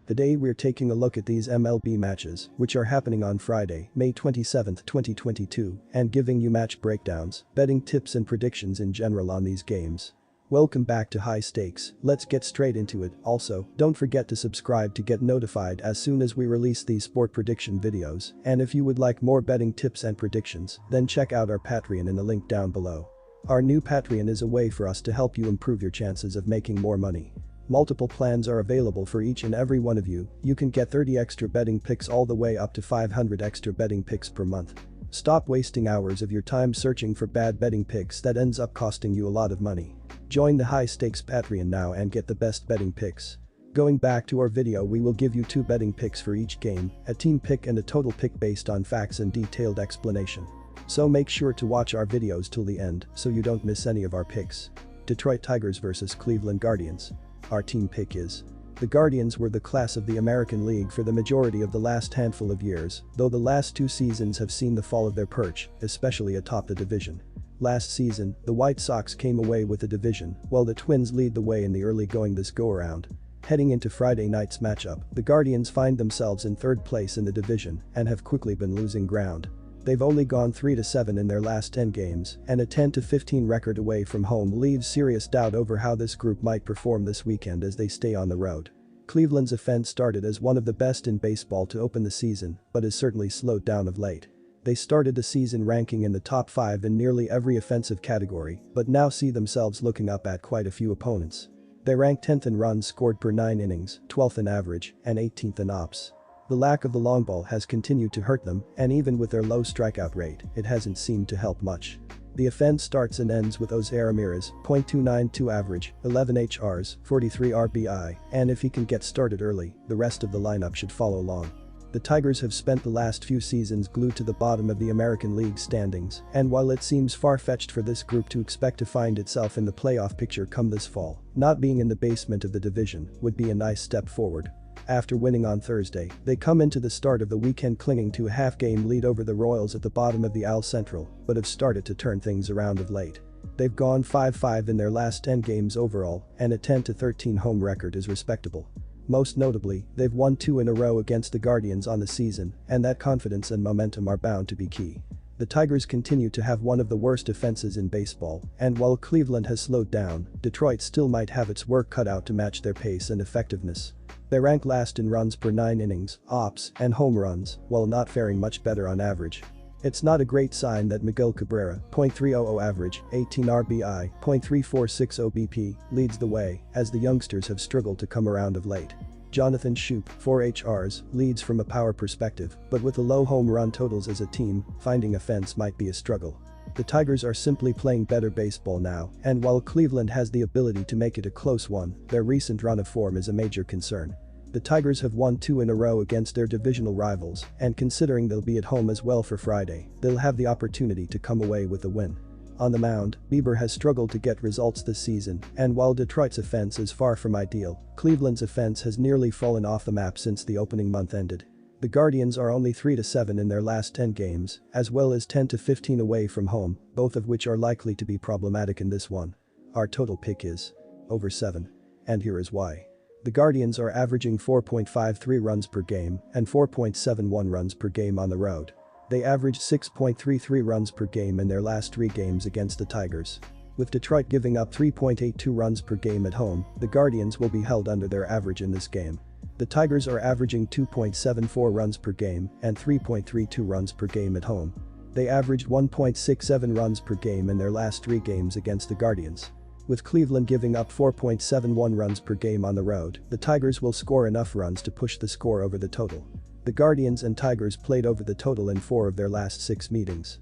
Today we're taking a look at these MLB matches, which are happening on Friday, May 27, 2022, and giving you match breakdowns, betting tips and predictions in general on these games. Welcome back to High Stakes, let's get straight into it. Also, don't forget to subscribe to get notified as soon as we release these sport prediction videos, and if you would like more betting tips and predictions, then check out our Patreon in the link down below. Our new Patreon is a way for us to help you improve your chances of making more money. Multiple plans are available for each and every one of you. You can get 30 extra betting picks all the way up to 500 extra betting picks per month. Stop wasting hours of your time searching for bad betting picks that ends up costing you a lot of money. Join the High Stakes Patreon now and get the best betting picks. Going back to our video, we will give you 2 betting picks for each game, a team pick and a total pick based on facts and detailed explanation. So make sure to watch our videos till the end so you don't miss any of our picks. Detroit Tigers vs Cleveland Guardians. Our team pick is: the Guardians were the class of the American League for the majority of the last handful of years, though the last 2 seasons have seen the fall of their perch, especially atop the division. Last season, the White Sox came away with the division, while the Twins lead the way in the early going this go-around. Heading into Friday night's matchup, the Guardians find themselves in 3rd place in the division and have quickly been losing ground. They've only gone 3-7 in their last 10 games, and a 10-15 record away from home leaves serious doubt over how this group might perform this weekend as they stay on the road. Cleveland's offense started as one of the best in baseball to open the season, but has certainly slowed down of late. They started the season ranking in the top 5 in nearly every offensive category, but now see themselves looking up at quite a few opponents. They rank 10th in runs scored per 9 innings, 12th in average, and 18th in ops. The lack of the long ball has continued to hurt them, and even with their low strikeout rate, it hasn't seemed to help much. The offense starts and ends with Jose Ramirez, .292 average, 11 HRs, 43 RBI, and if he can get started early, the rest of the lineup should follow along. The Tigers have spent the last few seasons glued to the bottom of the American League standings, and while it seems far-fetched for this group to expect to find itself in the playoff picture come this fall, not being in the basement of the division would be a nice step forward. After winning on Thursday, they come into the start of the weekend clinging to a half-game lead over the Royals at the bottom of the AL Central, but have started to turn things around of late. They've gone 5-5 in their last 10 games overall, and a 10-13 home record is respectable. Most notably, they've won 2 in a row against the Guardians on the season, and that confidence and momentum are bound to be key. The Tigers continue to have one of the worst offenses in baseball, and while Cleveland has slowed down, Detroit still might have its work cut out to match their pace and effectiveness. They rank last in runs per 9 innings, ops, and home runs, while not faring much better on average. It's not a great sign that Miguel Cabrera, .300 average, 18 RBI, .346 OBP, leads the way, as the youngsters have struggled to come around of late. Jonathan Schoop, 4 HRs, leads from a power perspective, but with the low home run totals as a team, finding offense might be a struggle. The Tigers are simply playing better baseball now, and while Cleveland has the ability to make it a close one, their recent run of form is a major concern. The Tigers have won 2 in a row against their divisional rivals, and considering they'll be at home as well for Friday, they'll have the opportunity to come away with a win. On the mound, Bieber has struggled to get results this season, and while Detroit's offense is far from ideal, Cleveland's offense has nearly fallen off the map since the opening month ended. The Guardians are only 3-7 in their last 10 games, as well as 10-15 away from home, both of which are likely to be problematic in this one. Our total pick is over 7. And here is why. The Guardians are averaging 4.53 runs per game and 4.71 runs per game on the road. They averaged 6.33 runs per game in their last 3 games against the Tigers. With Detroit giving up 3.82 runs per game at home, the Guardians will be held under their average in this game. The Tigers are averaging 2.74 runs per game and 3.32 runs per game at home. They averaged 1.67 runs per game in their last 3 games against the Guardians. With Cleveland giving up 4.71 runs per game on the road, the Tigers will score enough runs to push the score over the total. The Guardians and Tigers played over the total in 4 of their last 6 meetings.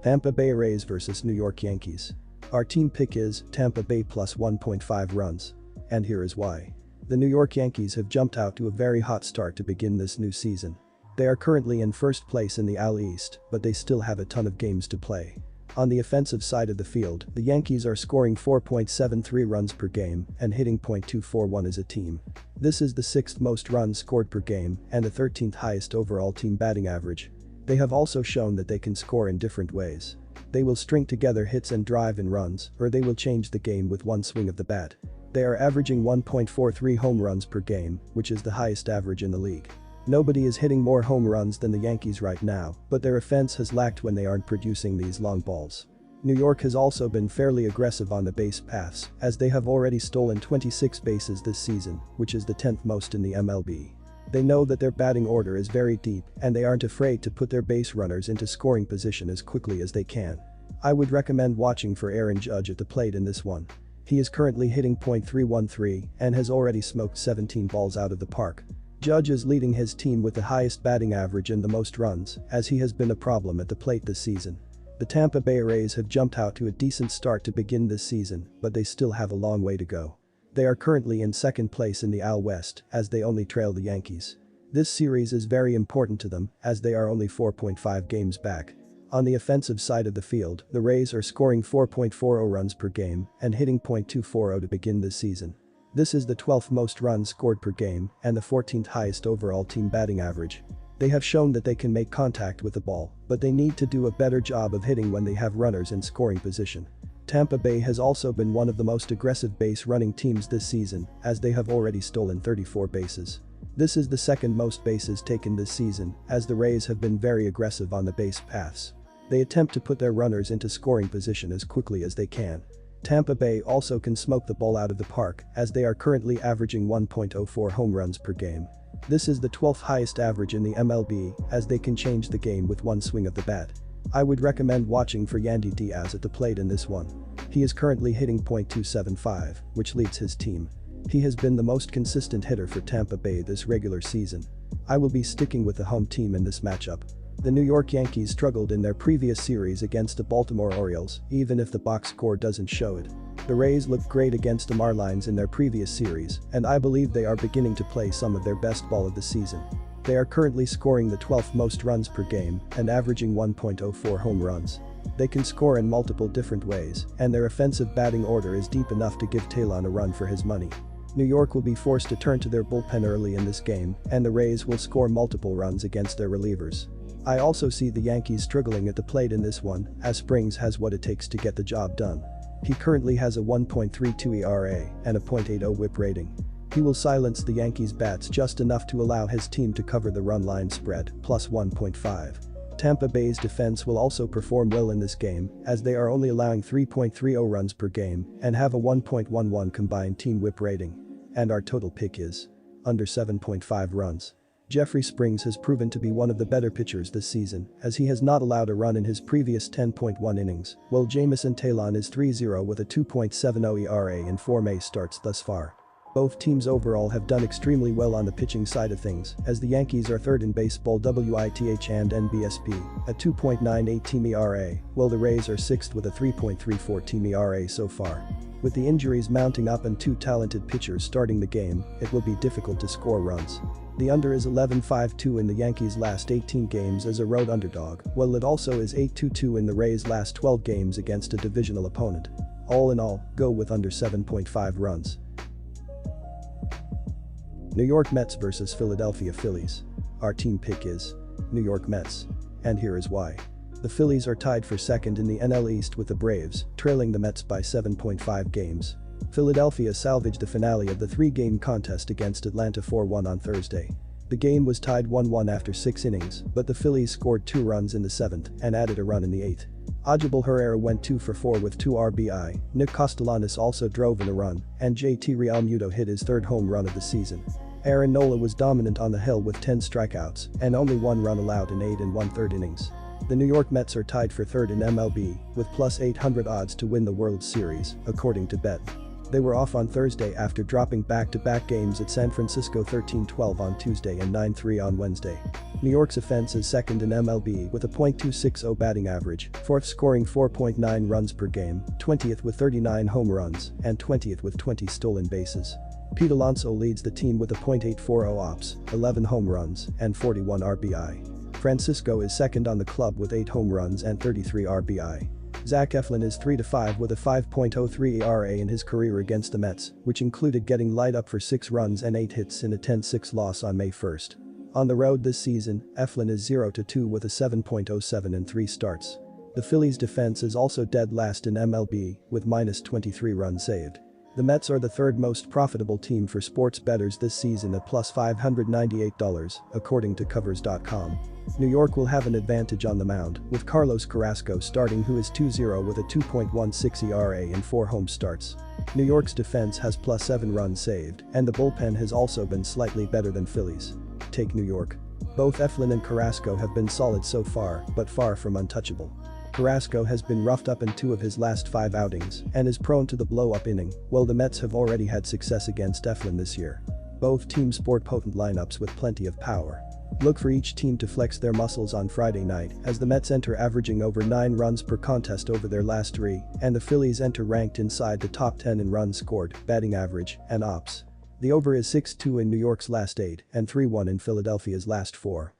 Tampa Bay Rays vs New York Yankees. Our team pick is Tampa Bay plus 1.5 runs. And here is why. The New York Yankees have jumped out to a very hot start to begin this new season. They are currently in 1st place in the AL East, but they still have a ton of games to play. On the offensive side of the field, the Yankees are scoring 4.73 runs per game and hitting .241 as a team. This is the 6th most runs scored per game and the 13th highest overall team batting average. They have also shown that they can score in different ways. They will string together hits and drive in runs, or they will change the game with one swing of the bat. They are averaging 1.43 home runs per game, which is the highest average in the league. Nobody is hitting more home runs than the Yankees right now, but their offense has lacked when they aren't producing these long balls. New York has also been fairly aggressive on the base paths, as they have already stolen 26 bases this season, which is the 10th most in the MLB. They know that their batting order is very deep, and they aren't afraid to put their base runners into scoring position as quickly as they can. I would recommend watching for Aaron Judge at the plate in this one. He is currently hitting .313 and has already smoked 17 balls out of the park. Judge is leading his team with the highest batting average and the most runs, as he has been a problem at the plate this season. The Tampa Bay Rays have jumped out to a decent start to begin this season, but they still have a long way to go. They are currently in second place in the AL West, as they only trail the Yankees. This series is very important to them, as they are only 4.5 games back. On the offensive side of the field, the Rays are scoring 4.40 runs per game and hitting .240 to begin this season. This is the 12th most runs scored per game and the 14th highest overall team batting average. They have shown that they can make contact with the ball, but they need to do a better job of hitting when they have runners in scoring position. Tampa Bay has also been one of the most aggressive base running teams this season, as they have already stolen 34 bases. This is the second most bases taken this season, as the Rays have been very aggressive on the base paths. They attempt to put their runners into scoring position as quickly as they can. Tampa Bay also can smoke the ball out of the park, as they are currently averaging 1.04 home runs per game. This is the 12th highest average in the MLB, as they can change the game with one swing of the bat. I would recommend watching for Yandy Diaz at the plate in this one. He is currently hitting .275, which leads his team. He has been the most consistent hitter for Tampa Bay this regular season. I will be sticking with the home team in this matchup. The New York Yankees struggled in their previous series against the Baltimore Orioles, even if the box score doesn't show it. The Rays looked great against the Marlins in their previous series, and I believe they are beginning to play some of their best ball of the season. They are currently scoring the 12th most runs per game and averaging 1.04 home runs. They can score in multiple different ways, and their offensive batting order is deep enough to give Talon a run for his money. New York will be forced to turn to their bullpen early in this game, and the Rays will score multiple runs against their relievers. I also see the Yankees struggling at the plate in this one, as Springs has what it takes to get the job done. He currently has a 1.32 ERA and a .80 whip rating. He will silence the Yankees' bats just enough to allow his team to cover the run line spread, plus 1.5. Tampa Bay's defense will also perform well in this game, as they are only allowing 3.30 runs per game and have a 1.11 combined team whip rating. And our total pick is under 7.5 runs. Jeffrey Springs has proven to be one of the better pitchers this season, as he has not allowed a run in his previous 10.1 innings, while Jameson Taillon is 3-0 with a 2.70 ERA in 4 May starts thus far. Both teams overall have done extremely well on the pitching side of things, as the Yankees are third in baseball WITH and NBSP, a 2.98 team ERA, while the Rays are sixth with a 3.34 team ERA so far. With the injuries mounting up and two talented pitchers starting the game, it will be difficult to score runs. The under is 11.52 in the Yankees' last 18 games as a road underdog, while it also is 8.22 in the Rays' last 12 games against a divisional opponent. All in all, go with under 7.5 runs. New York Mets vs Philadelphia Phillies. Our team pick is New York Mets. And here is why. The Phillies are tied for second in the NL East with the Braves, trailing the Mets by 7.5 games. Philadelphia salvaged the finale of the 3-game contest against Atlanta 4-1 on Thursday. The game was tied 1-1 after 6 innings, but the Phillies scored 2 runs in the 7th and added a run in the 8th. Odubel Herrera went 2 for 4 with 2 RBI, Nick Castellanos also drove in a run, and JT Realmuto hit his 3rd home run of the season. Aaron Nola was dominant on the hill with 10 strikeouts and only 1 run allowed in 8 1/3 innings. The New York Mets are tied for 3rd in MLB, with plus 800 odds to win the World Series, according to Bet. They were off on Thursday after dropping back-to-back games at San Francisco 13-12 on Tuesday and 9-3 on Wednesday. New York's offense is second in MLB with a .260 batting average, 4th scoring 4.9 runs per game, 20th with 39 home runs, and 20th with 20 stolen bases. Pete Alonso leads the team with a .840 ops, 11 home runs, and 41 RBI. Francisco is second on the club with 8 home runs and 33 RBI. Zach Eflin is 3-5 with a 5.03 ERA in his career against the Mets, which included getting light up for 6 runs and 8 hits in a 10-6 loss on May 1st. On the road this season, Eflin is 0-2 with a 7.07 in 3 starts. The Phillies' defense is also dead last in MLB, with -23 runs saved. The Mets are the third most profitable team for sports bettors this season at plus $598, according to covers.com. New York will have an advantage on the mound, with Carlos Carrasco starting, who is 2-0 with a 2.16 ERA in 4 home starts. New York's defense has plus 7 runs saved, and the bullpen has also been slightly better than Phillies. Take New York. Both Eflin and Carrasco have been solid so far, but far from untouchable. Carrasco has been roughed up in 2 of his last 5 outings and is prone to the blow-up inning, while the Mets have already had success against Eflin this year. Both teams sport potent lineups with plenty of power. Look for each team to flex their muscles on Friday night, as the Mets enter averaging over 9 runs per contest over their last 3, and the Phillies enter ranked inside the top 10 in runs scored, batting average, and ops. The over is 6-2 in New York's last 8 and 3-1 in Philadelphia's last 4.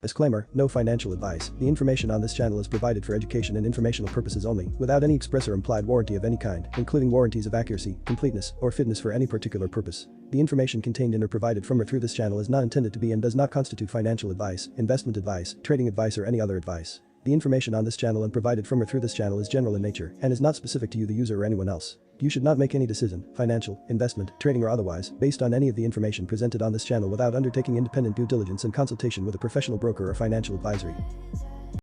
Disclaimer: no financial advice. The information on this channel is provided for education and informational purposes only, without any express or implied warranty of any kind, including warranties of accuracy, completeness, or fitness for any particular purpose. The information contained in or provided from or through this channel is not intended to be and does not constitute financial advice, investment advice, trading advice, or any other advice. The information on this channel and provided from or through this channel is general in nature and is not specific to you, the user, or anyone else. You should not make any decision, financial, investment, trading, or otherwise, based on any of the information presented on this channel without undertaking independent due diligence and consultation with a professional broker or financial advisory.